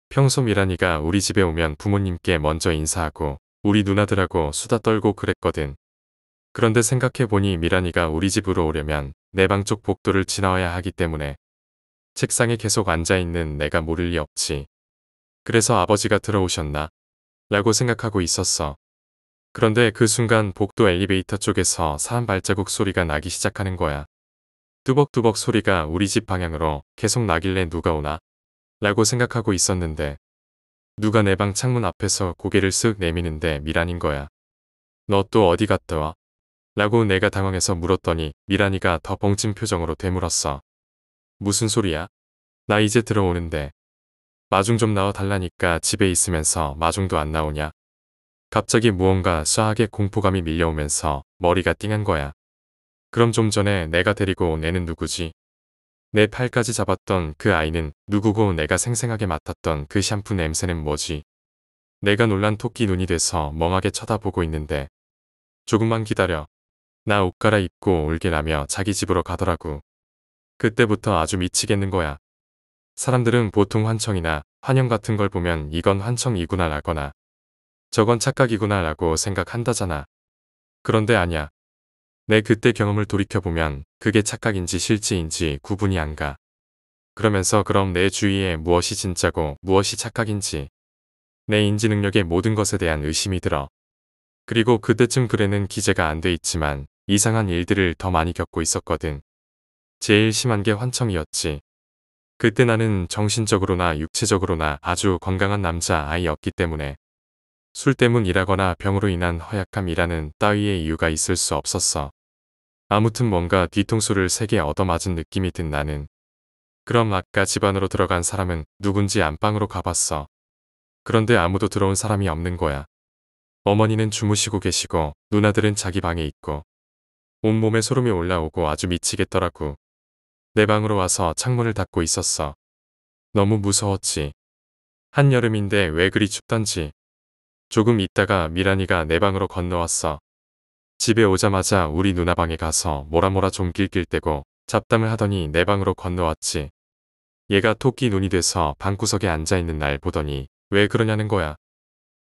평소 미란이가 우리 집에 오면 부모님께 먼저 인사하고 우리 누나들하고 수다 떨고 그랬거든. 그런데 생각해보니 미란이가 우리 집으로 오려면 내 방 쪽 복도를 지나와야 하기 때문에 책상에 계속 앉아있는 내가 모를 리 없지. 그래서 아버지가 들어오셨나? 라고 생각하고 있었어. 그런데 그 순간 복도 엘리베이터 쪽에서 사람 발자국 소리가 나기 시작하는 거야. 뚜벅뚜벅 소리가 우리 집 방향으로 계속 나길래 누가 오나? 라고 생각하고 있었는데 누가 내 방 창문 앞에서 고개를 쓱 내미는데 미란인 거야. 너 또 어디 갔다 와? 라고 내가 당황해서 물었더니 미란이가 더 벙찐 표정으로 되물었어. 무슨 소리야? 나 이제 들어오는데. 마중 좀 나와 달라니까 집에 있으면서 마중도 안 나오냐? 갑자기 무언가 쏴하게 공포감이 밀려오면서 머리가 띵한 거야. 그럼 좀 전에 내가 데리고 온 애는 누구지? 내 팔까지 잡았던 그 아이는 누구고 내가 생생하게 맡았던 그 샴푸 냄새는 뭐지? 내가 놀란 토끼 눈이 돼서 멍하게 쳐다보고 있는데 조금만 기다려. 나 옷 갈아입고 올게라며 자기 집으로 가더라고. 그때부터 아주 미치겠는 거야. 사람들은 보통 환청이나 환영 같은 걸 보면 이건 환청이구나 라거나 저건 착각이구나 라고 생각한다잖아. 그런데 아냐. 내 그때 경험을 돌이켜보면 그게 착각인지 실제인지 구분이 안 가. 그러면서 그럼 내 주위에 무엇이 진짜고 무엇이 착각인지 내 인지 능력의 모든 것에 대한 의심이 들어. 그리고 그때쯤 글에는 기재가 안 돼 있지만 이상한 일들을 더 많이 겪고 있었거든. 제일 심한 게 환청이었지. 그때 나는 정신적으로나 육체적으로나 아주 건강한 남자 아이였기 때문에 술 때문이라거나 병으로 인한 허약함이라는 따위의 이유가 있을 수 없었어. 아무튼 뭔가 뒤통수를 세게 얻어맞은 느낌이 든 나는. 그럼 아까 집 안으로 들어간 사람은 누군지 안방으로 가봤어. 그런데 아무도 들어온 사람이 없는 거야. 어머니는 주무시고 계시고 누나들은 자기 방에 있고 온몸에 소름이 올라오고 아주 미치겠더라고. 내 방으로 와서 창문을 닫고 있었어. 너무 무서웠지. 한여름인데 왜 그리 춥던지. 조금 있다가 미란이가 내 방으로 건너왔어. 집에 오자마자 우리 누나 방에 가서 뭐라뭐라 좀 낄낄대고 잡담을 하더니 내 방으로 건너왔지. 얘가 토끼 눈이 돼서 방구석에 앉아있는 날 보더니 왜 그러냐는 거야.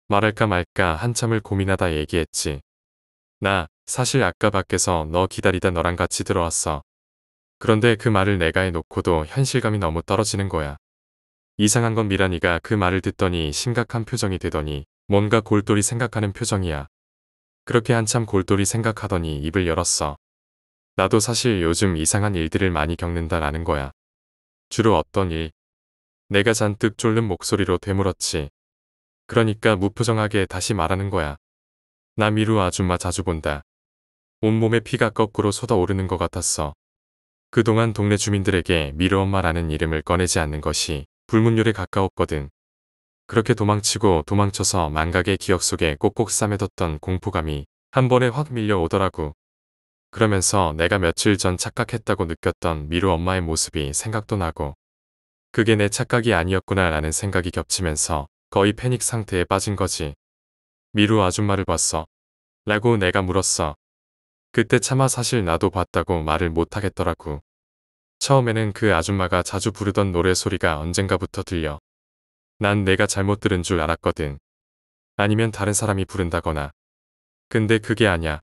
말할까 말까 한참을 고민하다 얘기했지. 나 사실 아까 밖에서 너 기다리다 너랑 같이 들어왔어. 그런데 그 말을 내가 해놓고도 현실감이 너무 떨어지는 거야. 이상한 건 미란이가 그 말을 듣더니 심각한 표정이 되더니 뭔가 골똘히 생각하는 표정이야. 그렇게 한참 골똘히 생각하더니 입을 열었어. 나도 사실 요즘 이상한 일들을 많이 겪는다라는 거야. 주로 어떤 일? 내가 잔뜩 쫄는 목소리로 되물었지. 그러니까 무표정하게 다시 말하는 거야. 나 미루 아줌마 자주 본다. 온몸에 피가 거꾸로 쏟아오르는 것 같았어. 그동안 동네 주민들에게 미루 엄마라는 이름을 꺼내지 않는 것이 불문율에 가까웠거든. 그렇게 도망치고 도망쳐서 망각의 기억 속에 꼭꼭 싸매뒀던 공포감이 한 번에 확 밀려오더라고. 그러면서 내가 며칠 전 착각했다고 느꼈던 미루 엄마의 모습이 생각도 나고 그게 내 착각이 아니었구나 라는 생각이 겹치면서 거의 패닉 상태에 빠진 거지. 미루 아줌마를 봤어? 라고 내가 물었어. 그때 차마 사실 나도 봤다고 말을 못하겠더라고. 처음에는 그 아줌마가 자주 부르던 노래 소리가 언젠가부터 들려. 난 내가 잘못 들은 줄 알았거든. 아니면 다른 사람이 부른다거나. 근데 그게 아냐.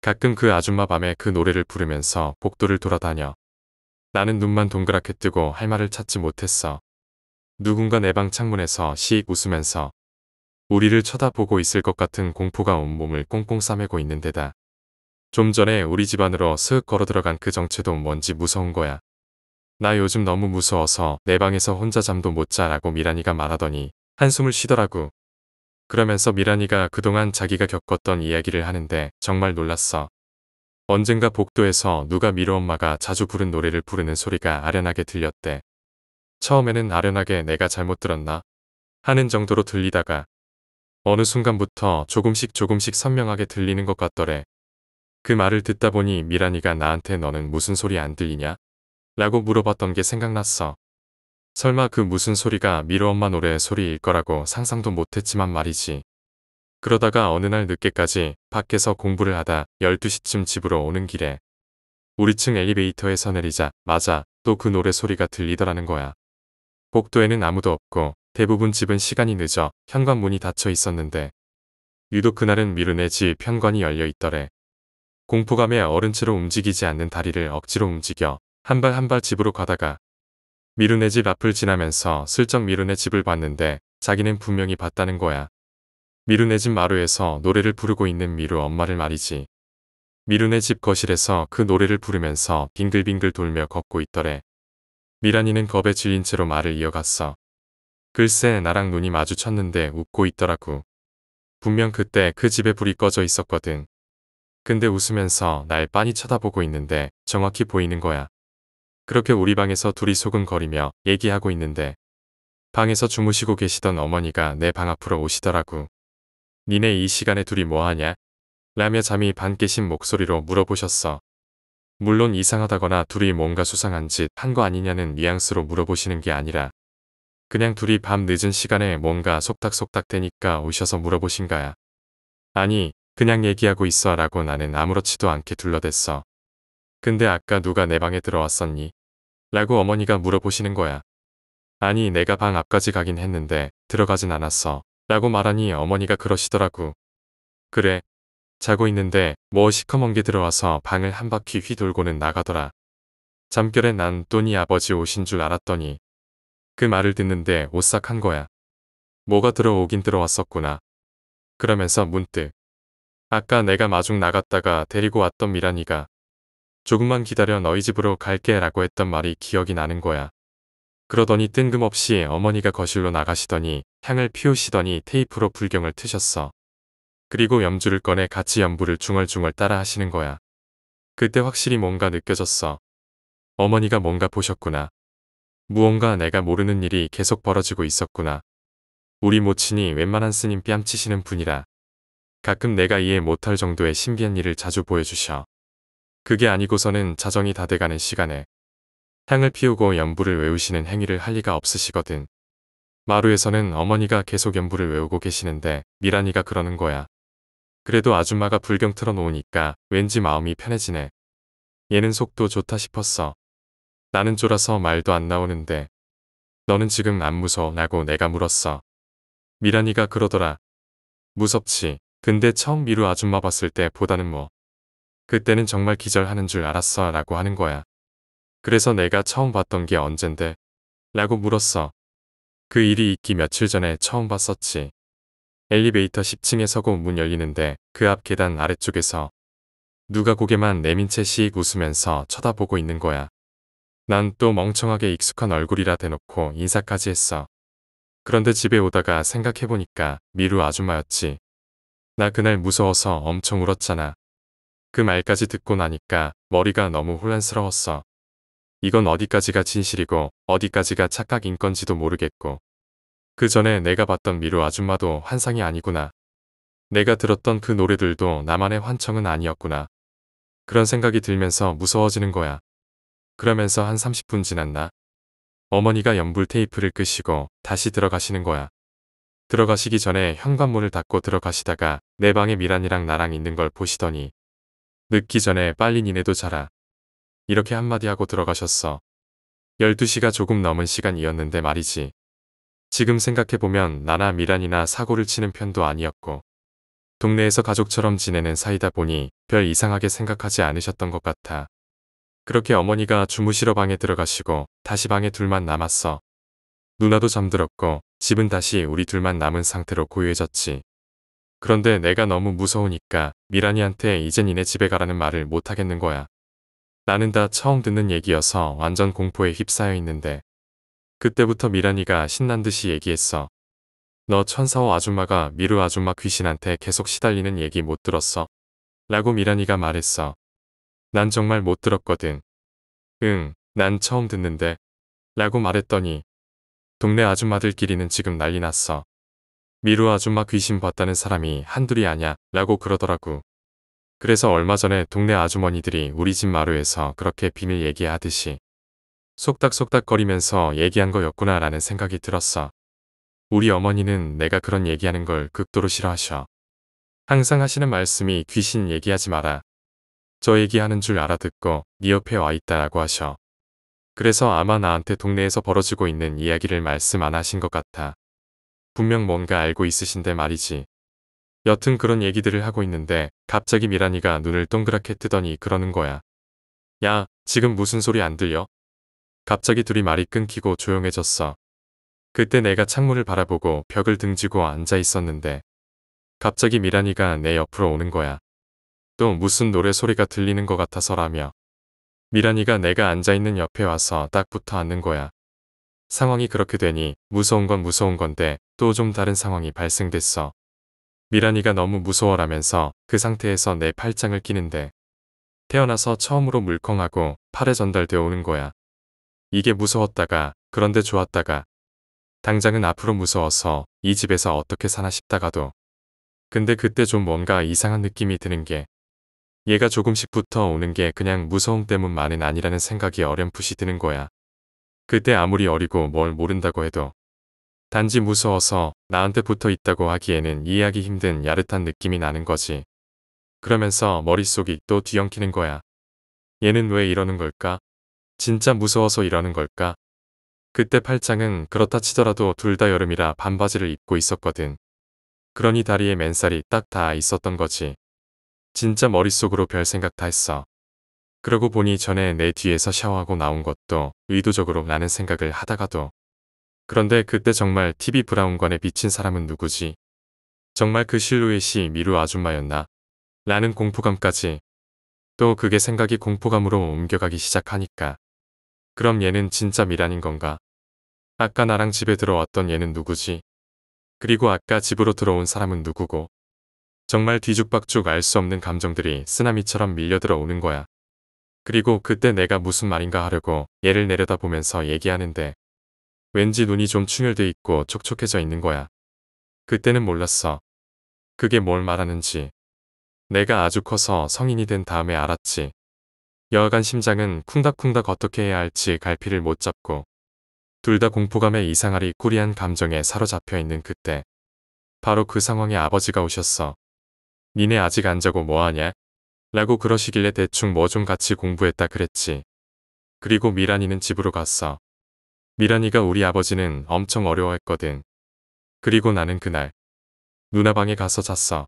가끔 그 아줌마 밤에 그 노래를 부르면서 복도를 돌아다녀. 나는 눈만 동그랗게 뜨고 할 말을 찾지 못했어. 누군가 내 방 창문에서 씩 웃으면서 우리를 쳐다보고 있을 것 같은 공포가 온몸을 꽁꽁 싸매고 있는 데다. 좀 전에 우리 집 안으로 슥 걸어 들어간 그 정체도 뭔지 무서운 거야. 나 요즘 너무 무서워서 내 방에서 혼자 잠도 못 자라고 미란이가 말하더니 한숨을 쉬더라고. 그러면서 미란이가 그동안 자기가 겪었던 이야기를 하는데 정말 놀랐어. 언젠가 복도에서 누가 미루 엄마가 자주 부른 노래를 부르는 소리가 아련하게 들렸대. 처음에는 아련하게 내가 잘못 들었나 하는 정도로 들리다가 어느 순간부터 조금씩 선명하게 들리는 것 같더래. 그 말을 듣다 보니 미란이가 나한테 너는 무슨 소리 안 들리냐? 라고 물어봤던 게 생각났어. 설마 그 무슨 소리가 미루 엄마 노래 소리일 거라고 상상도 못했지만 말이지. 그러다가 어느 날 늦게까지 밖에서 공부를 하다 12시쯤 집으로 오는 길에 우리 층 엘리베이터에서 내리자마자 또 그 노래 소리가 들리더라는 거야. 복도에는 아무도 없고 대부분 집은 시간이 늦어 현관문이 닫혀 있었는데 유독 그날은 미루네 집 현관이 열려 있더래. 공포감에 어른 채로 움직이지 않는 다리를 억지로 움직여 한 발 한 발 집으로 가다가 미루네 집 앞을 지나면서 슬쩍 미루네 집을 봤는데 자기는 분명히 봤다는 거야. 미루네 집 마루에서 노래를 부르고 있는 미루 엄마를 말이지. 미루네 집 거실에서 그 노래를 부르면서 빙글빙글 돌며 걷고 있더래. 미란이는 겁에 질린 채로 말을 이어갔어. 글쎄 나랑 눈이 마주쳤는데 웃고 있더라고. 분명 그때 그 집에 불이 꺼져 있었거든. 근데 웃으면서 날 빤히 쳐다보고 있는데 정확히 보이는 거야. 그렇게 우리 방에서 둘이 소근거리며 얘기하고 있는데 방에서 주무시고 계시던 어머니가 내 방 앞으로 오시더라고. 니네 이 시간에 둘이 뭐하냐? 라며 잠이 반 깨신 목소리로 물어보셨어. 물론 이상하다거나 둘이 뭔가 수상한 짓 한 거 아니냐는 뉘앙스로 물어보시는 게 아니라 그냥 둘이 밤 늦은 시간에 뭔가 속닥속닥 대니까 오셔서 물어보신 거야. 아니 그냥 얘기하고 있어 라고 나는 아무렇지도 않게 둘러댔어. 근데 아까 누가 내 방에 들어왔었니? 라고 어머니가 물어보시는 거야. 아니 내가 방 앞까지 가긴 했는데 들어가진 않았어. 라고 말하니 어머니가 그러시더라고. 그래. 자고 있는데 뭐 시커먼 게 들어와서 방을 한 바퀴 휘돌고는 나가더라. 잠결에 난 또 네 아버지 오신 줄 알았더니 그 말을 듣는데 오싹한 거야. 뭐가 들어오긴 들어왔었구나. 그러면서 문득 아까 내가 마중 나갔다가 데리고 왔던 미란이가 조금만 기다려 너희 집으로 갈게 라고 했던 말이 기억이 나는 거야. 그러더니 뜬금없이 어머니가 거실로 나가시더니 향을 피우시더니 테이프로 불경을 트셨어. 그리고 염주를 꺼내 같이 연부를 중얼중얼 따라 하시는 거야. 그때 확실히 뭔가 느껴졌어. 어머니가 뭔가 보셨구나. 무언가 내가 모르는 일이 계속 벌어지고 있었구나. 우리 모친이 웬만한 스님 뺨치시는 분이라 가끔 내가 이해 못할 정도의 신비한 일을 자주 보여주셔. 그게 아니고서는 자정이 다 돼가는 시간에 향을 피우고 연부를 외우시는 행위를 할 리가 없으시거든. 마루에서는 어머니가 계속 연부를 외우고 계시는데 미란이가 그러는 거야. 그래도 아줌마가 불경 틀어놓으니까 왠지 마음이 편해지네. 얘는 속도 좋다 싶었어. 나는 쫄아서 말도 안 나오는데 너는 지금 안 무서워? 라고 내가 물었어. 미란이가 그러더라. 무섭지. 근데 처음 미루 아줌마 봤을 때 보다는 뭐. 그때는 정말 기절하는 줄 알았어 라고 하는 거야. 그래서 내가 처음 봤던 게 언젠데? 라고 물었어. 그 일이 있기 며칠 전에 처음 봤었지. 엘리베이터 10층에 서고 문 열리는데 그 앞 계단 아래쪽에서 누가 고개만 내민 채 씩 웃으면서 쳐다보고 있는 거야. 난 또 멍청하게 익숙한 얼굴이라 대놓고 인사까지 했어. 그런데 집에 오다가 생각해보니까 미루 아줌마였지. 나 그날 무서워서 엄청 울었잖아. 그 말까지 듣고 나니까 머리가 너무 혼란스러웠어. 이건 어디까지가 진실이고 어디까지가 착각인 건지도 모르겠고 그 전에 내가 봤던 미루 아줌마도 환상이 아니구나. 내가 들었던 그 노래들도 나만의 환청은 아니었구나. 그런 생각이 들면서 무서워지는 거야. 그러면서 한 30분 지났나? 어머니가 연불 테이프를 끄시고 다시 들어가시는 거야. 들어가시기 전에 현관문을 닫고 들어가시다가 내 방에 미란이랑 나랑 있는 걸 보시더니 늦기 전에 빨리 니네도 자라. 이렇게 한마디 하고 들어가셨어. 12시가 조금 넘은 시간이었는데 말이지. 지금 생각해보면 나나 미란이나 사고를 치는 편도 아니었고 동네에서 가족처럼 지내는 사이다 보니 별 이상하게 생각하지 않으셨던 것 같아. 그렇게 어머니가 주무시러 방에 들어가시고 다시 방에 둘만 남았어. 누나도 잠들었고 집은 다시 우리 둘만 남은 상태로 고요해졌지. 그런데 내가 너무 무서우니까 미란이한테 이제 니네 집에 가라는 말을 못하겠는 거야. 나는 다 처음 듣는 얘기여서 완전 공포에 휩싸여 있는데 그때부터 미란이가 신난 듯이 얘기했어. 너 천사호 아줌마가 미루 아줌마 귀신한테 계속 시달리는 얘기 못 들었어? 라고 미란이가 말했어. 난 정말 못 들었거든. 응, 난 처음 듣는데. 라고 말했더니 동네 아줌마들끼리는 지금 난리 났어. 미루 아줌마 귀신 봤다는 사람이 한둘이 아냐 라고 그러더라고. 그래서 얼마 전에 동네 아주머니들이 우리 집 마루에서 그렇게 비밀 얘기하듯이 속닥속닥거리면서 얘기한 거였구나 라는 생각이 들었어. 우리 어머니는 내가 그런 얘기하는 걸 극도로 싫어하셔. 항상 하시는 말씀이 귀신 얘기하지 마라. 저 얘기하는 줄 알아듣고 네 옆에 와 있다라고 하셔. 그래서 아마 나한테 동네에서 벌어지고 있는 이야기를 말씀 안 하신 것 같아. 분명 뭔가 알고 있으신데 말이지. 여튼 그런 얘기들을 하고 있는데 갑자기 미란이가 눈을 동그랗게 뜨더니 그러는 거야. 야, 지금 무슨 소리 안 들려? 갑자기 둘이 말이 끊기고 조용해졌어. 그때 내가 창문을 바라보고 벽을 등지고 앉아 있었는데 갑자기 미란이가 내 옆으로 오는 거야. 또 무슨 노래 소리가 들리는 것 같아서라며. 미란이가 내가 앉아있는 옆에 와서 딱 붙어 앉는 거야. 상황이 그렇게 되니 무서운 건 무서운 건데 또 좀 다른 상황이 발생됐어. 미란이가 너무 무서워라면서 그 상태에서 내 팔짱을 끼는데 태어나서 처음으로 물컹하고 팔에 전달되어 오는 거야. 이게 무서웠다가 그런데 좋았다가 당장은 앞으로 무서워서 이 집에서 어떻게 사나 싶다가도 근데 그때 좀 뭔가 이상한 느낌이 드는 게 얘가 조금씩 붙어 오는 게 그냥 무서움 때문만은 아니라는 생각이 어렴풋이 드는 거야. 그때 아무리 어리고 뭘 모른다고 해도 단지 무서워서 나한테 붙어 있다고 하기에는 이해하기 힘든 야릇한 느낌이 나는 거지. 그러면서 머릿속이 또 뒤엉키는 거야. 얘는 왜 이러는 걸까? 진짜 무서워서 이러는 걸까? 그때 팔짱은 그렇다 치더라도 둘 다 여름이라 반바지를 입고 있었거든. 그러니 다리에 맨살이 딱 닿아 있었던 거지. 진짜 머릿속으로 별 생각 다 했어. 그러고 보니 전에 내 뒤에서 샤워하고 나온 것도 의도적으로 라는 생각을 하다가도 그런데 그때 정말 TV 브라운관에 비친 사람은 누구지? 정말 그 실루엣이 미루 아줌마였나? 라는 공포감까지 또 그게 생각이 공포감으로 옮겨가기 시작하니까 그럼 얘는 진짜 미란인 건가? 아까 나랑 집에 들어왔던 얘는 누구지? 그리고 아까 집으로 들어온 사람은 누구고? 정말 뒤죽박죽 알 수 없는 감정들이 쓰나미처럼 밀려들어 오는 거야. 그리고 그때 내가 무슨 말인가 하려고 얘를 내려다보면서 얘기하는데 왠지 눈이 좀 충혈돼 있고 촉촉해져 있는 거야. 그때는 몰랐어. 그게 뭘 말하는지. 내가 아주 커서 성인이 된 다음에 알았지. 여하간 심장은 쿵닥쿵닥 어떻게 해야 할지 갈피를 못 잡고 둘 다 공포감에 이상하리 꾸리한 감정에 사로잡혀 있는 그때 바로 그 상황에 아버지가 오셨어. 니네 아직 안 자고 뭐하냐? 라고 그러시길래 대충 뭐 좀 같이 공부했다 그랬지. 그리고 미란이는 집으로 갔어. 미란이가 우리 아버지는 엄청 어려워했거든. 그리고 나는 그날 누나 방에 가서 잤어.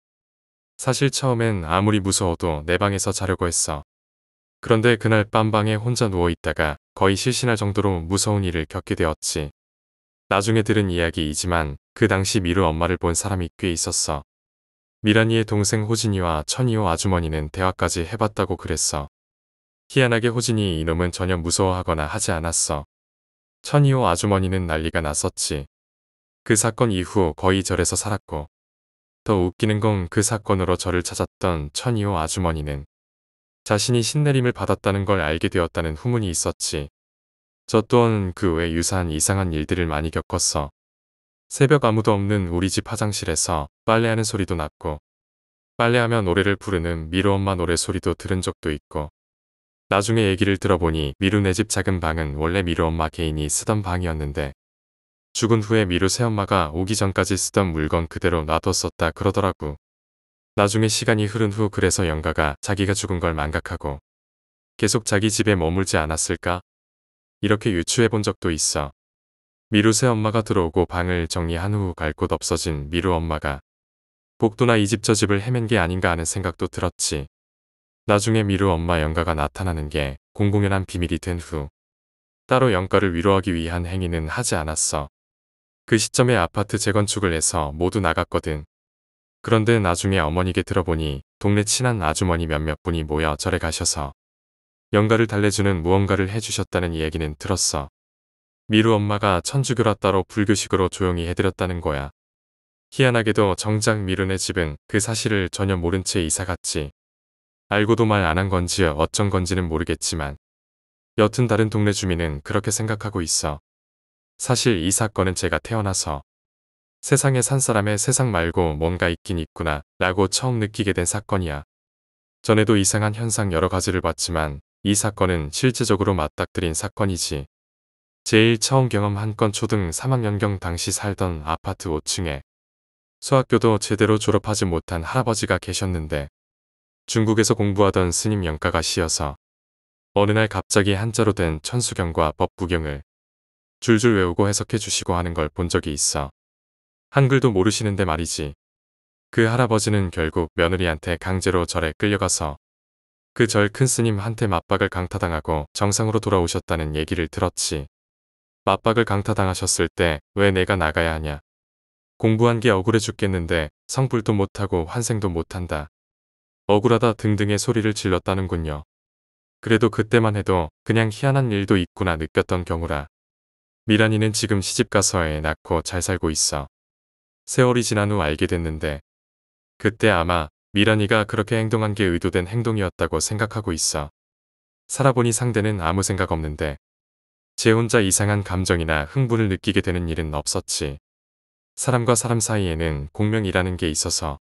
사실 처음엔 아무리 무서워도 내 방에서 자려고 했어. 그런데 그날 밤 방에 혼자 누워있다가 거의 실신할 정도로 무서운 일을 겪게 되었지. 나중에 들은 이야기이지만 그 당시 미루 엄마를 본 사람이 꽤 있었어. 미란이의 동생 호진이와 천이호 아주머니는 대화까지 해봤다고 그랬어. 희한하게 호진이 이놈은 전혀 무서워하거나 하지 않았어. 천이호 아주머니는 난리가 났었지. 그 사건 이후 거의 절에서 살았고 더 웃기는 건 그 사건으로 저를 찾았던 천이호 아주머니는 자신이 신내림을 받았다는 걸 알게 되었다는 후문이 있었지. 저 또한 그 외 유사한 이상한 일들을 많이 겪었어. 새벽 아무도 없는 우리 집 화장실에서 빨래하는 소리도 났고 빨래하며 노래를 부르는 미루 엄마 노래 소리도 들은 적도 있고 나중에 얘기를 들어보니 미루네 집 작은 방은 원래 미루 엄마 개인이 쓰던 방이었는데 죽은 후에 미루 새엄마가 오기 전까지 쓰던 물건 그대로 놔뒀었다 그러더라고. 나중에 시간이 흐른 후 그래서 영가가 자기가 죽은 걸 망각하고 계속 자기 집에 머물지 않았을까? 이렇게 유추해 본 적도 있어. 미루 새엄마가 들어오고 방을 정리한 후 갈 곳 없어진 미루 엄마가 복도나 이 집 저 집을 헤맨 게 아닌가 하는 생각도 들었지. 나중에 미루 엄마 영가가 나타나는 게 공공연한 비밀이 된 후 따로 영가를 위로하기 위한 행위는 하지 않았어. 그 시점에 아파트 재건축을 해서 모두 나갔거든. 그런데 나중에 어머니께 들어보니 동네 친한 아주머니 몇몇 분이 모여 절에 가셔서 영가를 달래주는 무언가를 해주셨다는 이야기는 들었어. 미루 엄마가 천주교라 따로 불교식으로 조용히 해드렸다는 거야. 희한하게도 정작 미루네 집은 그 사실을 전혀 모른 채 이사 갔지. 알고도 말 안 한 건지 어쩐 건지는 모르겠지만 여튼 다른 동네 주민은 그렇게 생각하고 있어. 사실 이 사건은 제가 태어나서 세상에 산 사람의 세상 말고 뭔가 있긴 있구나 라고 처음 느끼게 된 사건이야. 전에도 이상한 현상 여러 가지를 봤지만 이 사건은 실제적으로 맞닥뜨린 사건이지. 제일 처음 경험한 건 초등 3학년경 당시 살던 아파트 5층에 수학교도 제대로 졸업하지 못한 할아버지가 계셨는데 중국에서 공부하던 스님 영가가 시여서 어느 날 갑자기 한자로 된 천수경과 법구경을 줄줄 외우고 해석해 주시고 하는 걸 본 적이 있어. 한글도 모르시는데 말이지. 그 할아버지는 결국 며느리한테 강제로 절에 끌려가서 그 절 큰 스님한테 맞박을 강타당하고 정상으로 돌아오셨다는 얘기를 들었지. 맞박을 강타당하셨을 때 왜 내가 나가야 하냐. 공부한 게 억울해 죽겠는데 성불도 못하고 환생도 못한다. 억울하다 등등의 소리를 질렀다는군요. 그래도 그때만 해도 그냥 희한한 일도 있구나 느꼈던 경우라. 미란이는 지금 시집가서 애 낳고 잘 살고 있어. 세월이 지난 후 알게 됐는데 그때 아마 미란이가 그렇게 행동한 게 의도된 행동이었다고 생각하고 있어. 살아보니 상대는 아무 생각 없는데 제 혼자 이상한 감정이나 흥분을 느끼게 되는 일은 없었지. 사람과 사람 사이에는 공명이라는 게 있어서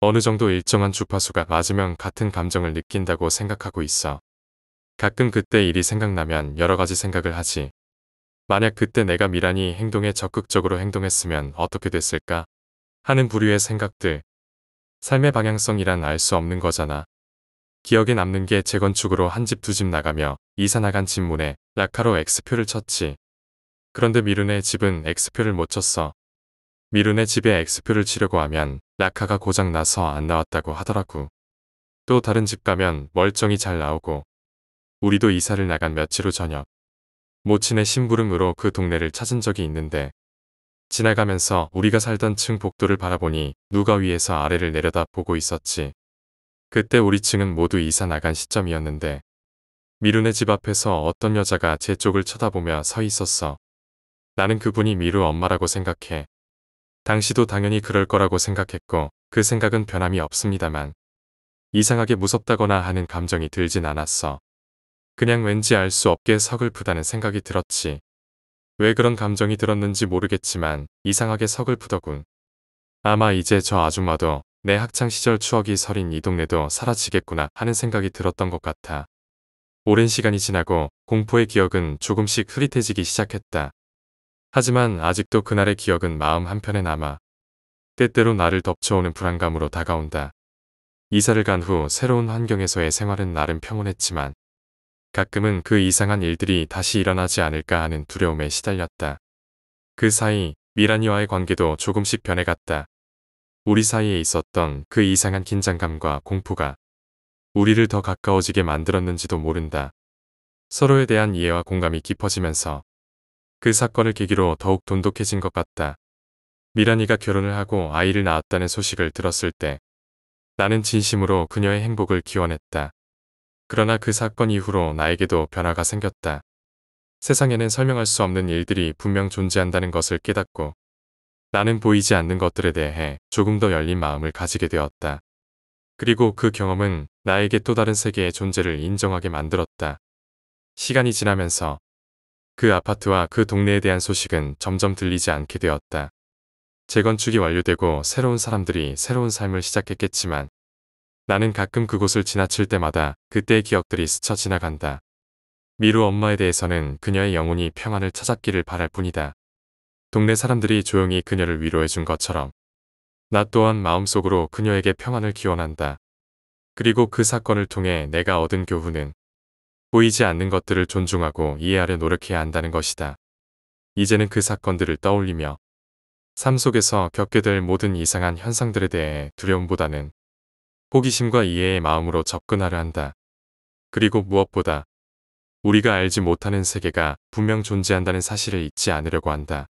어느 정도 일정한 주파수가 맞으면 같은 감정을 느낀다고 생각하고 있어. 가끔 그때 일이 생각나면 여러 가지 생각을 하지. 만약 그때 내가 미란이 행동에 적극적으로 행동했으면 어떻게 됐을까? 하는 부류의 생각들. 삶의 방향성이란 알 수 없는 거잖아. 기억에 남는 게 재건축으로 한 집 두 집 나가며 이사 나간 집 문에 라카로 X표를 쳤지. 그런데 미르네 집은 X표를 못 쳤어. 미르네 집에 X표를 치려고 하면 라카가 고장나서 안 나왔다고 하더라고. 또 다른 집 가면 멀쩡히 잘 나오고. 우리도 이사를 나간 며칠 후 저녁. 모친의 심부름으로 그 동네를 찾은 적이 있는데 지나가면서 우리가 살던 층 복도를 바라보니 누가 위에서 아래를 내려다 보고 있었지. 그때 우리 층은 모두 이사 나간 시점이었는데 미루네 집 앞에서 어떤 여자가 제 쪽을 쳐다보며 서 있었어. 나는 그분이 미루 엄마라고 생각해. 당시도 당연히 그럴 거라고 생각했고 그 생각은 변함이 없습니다만 이상하게 무섭다거나 하는 감정이 들진 않았어. 그냥 왠지 알 수 없게 서글프다는 생각이 들었지. 왜 그런 감정이 들었는지 모르겠지만 이상하게 서글프더군. 아마 이제 저 아줌마도 내 학창시절 추억이 서린 이 동네도 사라지겠구나 하는 생각이 들었던 것 같아. 오랜 시간이 지나고 공포의 기억은 조금씩 흐릿해지기 시작했다. 하지만 아직도 그날의 기억은 마음 한편에 남아 때때로 나를 덮쳐오는 불안감으로 다가온다. 이사를 간 후 새로운 환경에서의 생활은 나름 평온했지만 가끔은 그 이상한 일들이 다시 일어나지 않을까 하는 두려움에 시달렸다. 그 사이 미란이와의 관계도 조금씩 변해갔다. 우리 사이에 있었던 그 이상한 긴장감과 공포가 우리를 더 가까워지게 만들었는지도 모른다. 서로에 대한 이해와 공감이 깊어지면서 그 사건을 계기로 더욱 돈독해진 것 같다. 미란이가 결혼을 하고 아이를 낳았다는 소식을 들었을 때 나는 진심으로 그녀의 행복을 기원했다. 그러나 그 사건 이후로 나에게도 변화가 생겼다. 세상에는 설명할 수 없는 일들이 분명 존재한다는 것을 깨닫고 나는 보이지 않는 것들에 대해 조금 더 열린 마음을 가지게 되었다. 그리고 그 경험은 나에게 또 다른 세계의 존재를 인정하게 만들었다. 시간이 지나면서 그 아파트와 그 동네에 대한 소식은 점점 들리지 않게 되었다. 재건축이 완료되고 새로운 사람들이 새로운 삶을 시작했겠지만 나는 가끔 그곳을 지나칠 때마다 그때의 기억들이 스쳐 지나간다. 미루 엄마에 대해서는 그녀의 영혼이 평안을 찾았기를 바랄 뿐이다. 동네 사람들이 조용히 그녀를 위로해준 것처럼 나 또한 마음속으로 그녀에게 평안을 기원한다. 그리고 그 사건을 통해 내가 얻은 교훈은 보이지 않는 것들을 존중하고 이해하려 노력해야 한다는 것이다. 이제는 그 사건들을 떠올리며 삶 속에서 겪게 될 모든 이상한 현상들에 대해 두려움보다는 호기심과 이해의 마음으로 접근하려 한다. 그리고 무엇보다 우리가 알지 못하는 세계가 분명 존재한다는 사실을 잊지 않으려고 한다.